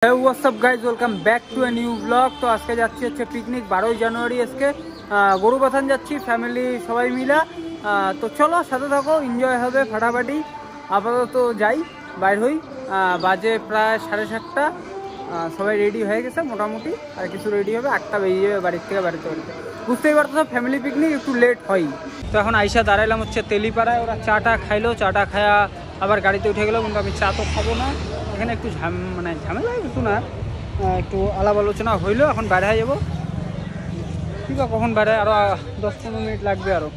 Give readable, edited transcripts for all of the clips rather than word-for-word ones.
Hey, what's up guys, welcome back to a new vlog। তো আজকে যাচ্ছি হচ্ছে পিকনিক 12 জানুয়ারি। আজকে গরুবাথান যাচ্ছি ফ্যামিলি সবাই মিলে। তো চলো সাথে থাকো, এনজয় হবে ফাটাফাটি। আপাতত যাই, বাইর হই। বাজে প্রায় 7:30। সবাই রেডি হয়ে গেছে মোটামুটি, আর কিছু রেডি হবে, 8টা বেজে যাবে বাড়ির থেকে বাড়িতে। বুঝতেই পারতো, ফ্যামিলি পিকনিক একটু লেট হয়। তো এখন আইসা দাঁড়াইলাম হচ্ছে তেলিপাড়ায়। ওরা চাটা খাইলো, চাটা খায়া আবার গাড়িতে উঠে গেলো, কিন্তু আমি চা তো খাবো না। এখানে একটু ঝামেলা একটু না, একটু আলাপ আলোচনা হইলো। এখন বাইরে যাবো, ঠিক আছে? কখন বাইরে আরও 10-15 মিনিট লাগবে আরও।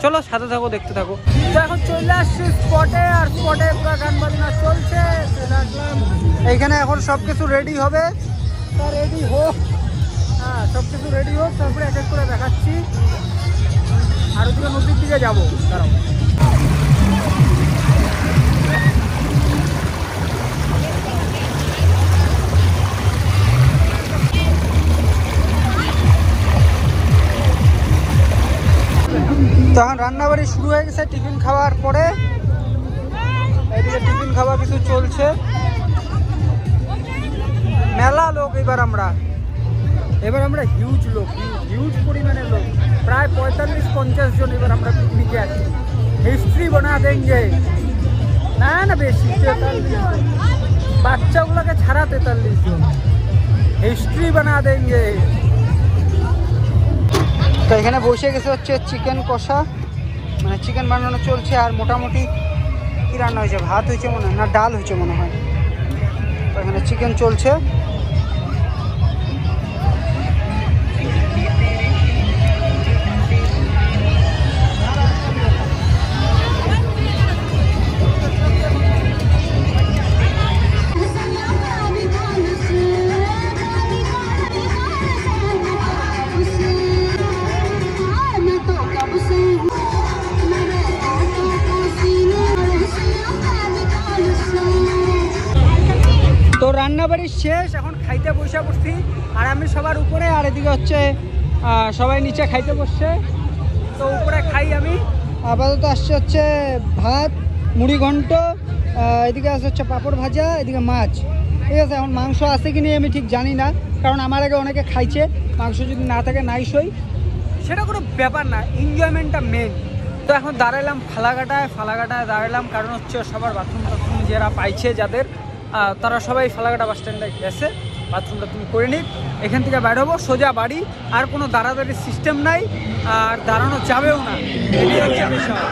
চলো সাথে থাকো, দেখতে থাকো। তো এখন চলে আসছি স্পটে, আর স্পটে পুরো গান বাজনা চলছে। চলে আসলাম এইখানে, এখন সব কিছু রেডি হবে। তা রেডি হোক, হ্যাঁ সব কিছু রেডি হোক, তারপরে এক এক করে দেখাচ্ছি। আর ওদিকে নদীর দিকে যাবো, দাঁড়াও। তখন রান্নাবাড়ি শুরু হয়ে গেছে টিফিন খাওয়ার পরে। এদিকে টিফিন খাওয়া কিছু চলছে, মেলা লোক। এবার আমরা হিউজ লোক, হিউজ পরিমাণের লোক, প্রায় 45-50 জন। এবার আমরা পিকনিকে আছি। হিস্ট্রি বানা দেंगे, না বেশি 43 জন, বাচ্চাগুলোকে ছাড়া 43 জন। হিস্ট্রি বানা দেंगे। তো এখানে বসে গেছে হচ্ছে চিকেন কষা, মানে চিকেন বানানো চলছে। আর মোটামুটি কি রান্না হয়েছে, ভাত হয়েছে মনে হয়, না ডাল হয়েছে মনে হয়। তো এখানে চিকেন চলছে। তো রান্নাবাড়ি শেষ, এখন খাইতে বসে পড়ছি। আর আমি সবার উপরে, আর এদিকে হচ্ছে সবাই নিচে খাইতে বসছে। তো উপরে খাই আমি। আপাতত আসছে হচ্ছে ভাত, মুড়ি ঘন্ট, এদিকে আসছে হচ্ছে পাঁপড় ভাজা, এদিকে মাছ। ঠিক আছে, এখন মাংস আছে কি নেই আমি ঠিক জানি না, কারণ আমার আগে অনেকে খাইছে। মাংস যদি না থাকে নাই সই, সেটা কোনো ব্যাপার না, এনজয়মেন্টটা মেন। তো এখন দাঁড়াইলাম ফালাকাটায় দাঁড়াইলাম, কারণ হচ্ছে সবার বাথরুম যারা পাইছে, যাদের তারা সবাই ফালাকাটা বাস স্ট্যান্ডে গেছে। বাথরুমটা তুমি করে নিক, এখান থেকে বাইর হবো সোজা বাড়ি। আর কোনো দাঁড়াদাঁড়ির সিস্টেম নাই, আর দাঁড়ানো যাবেও না, এটাই হচ্ছে বিষয়।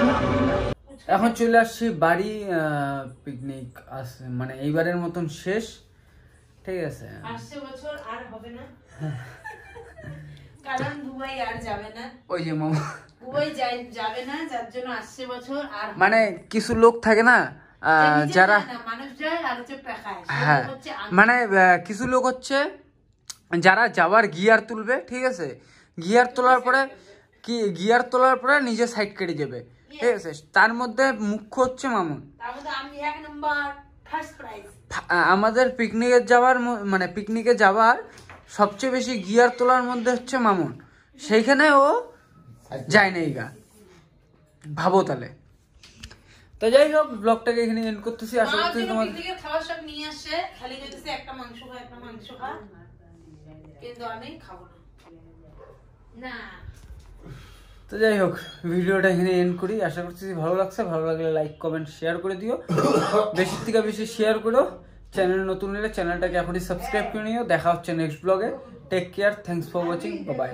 এখন চলে আসছি বাড়ি। পিকনিক আছে মানে এইবারের মতন শেষ, ঠিক আছে? আসছে বছর আর হবে না, কারণ দুবাই আর যাবে না। ওই যে মামা দুবাই যাবে না, যার জন্য আসছে বছর আর মানে কিছু লোক থাকে না যারা মানুষ যায় আর হচ্ছে পেখায়। হ্যাঁ, মানে কিছু লোক হচ্ছে যারা যাওয়ার গিয়ার তুলবে, ঠিক আছে? গিয়ার তোলার পরে নিজে সাইড কেটে যাবে, ঠিক আছে? তার মধ্যে মুখ্য হচ্ছে মামুন। আমাদের পিকনিকে যাওয়ার সবচেয়ে বেশি গিয়ার তোলার মধ্যে হচ্ছে মামুন। সেইখানে ও যায় নাই গা, ভাবো তাহলে। তো যাই হোক, ব্লগটাকে এখানে এন্ড করতেছি। আশা করতেছি তোমাদের পিকনিকের খাবার সব নিয়ে আসে, খালি কইতেছে একটা মাংস খা, কিন্তু আমি খাবো না। তো যাই হোক, ভিডিওটা এখানে এন্ড করি। আশা করতেছি ভালো লাগছে। ভালো লাগলে লাইক কমেন্ট শেয়ার করে দিও, বেশি থেকে বেশি শেয়ার করো। চ্যানেল নতুন হলে চ্যানেলটাকে এখনই সাবস্ক্রাইব করে নিও। দেখা হচ্ছে নেক্সট ব্লগে। Take care, thanks for watching, bye by.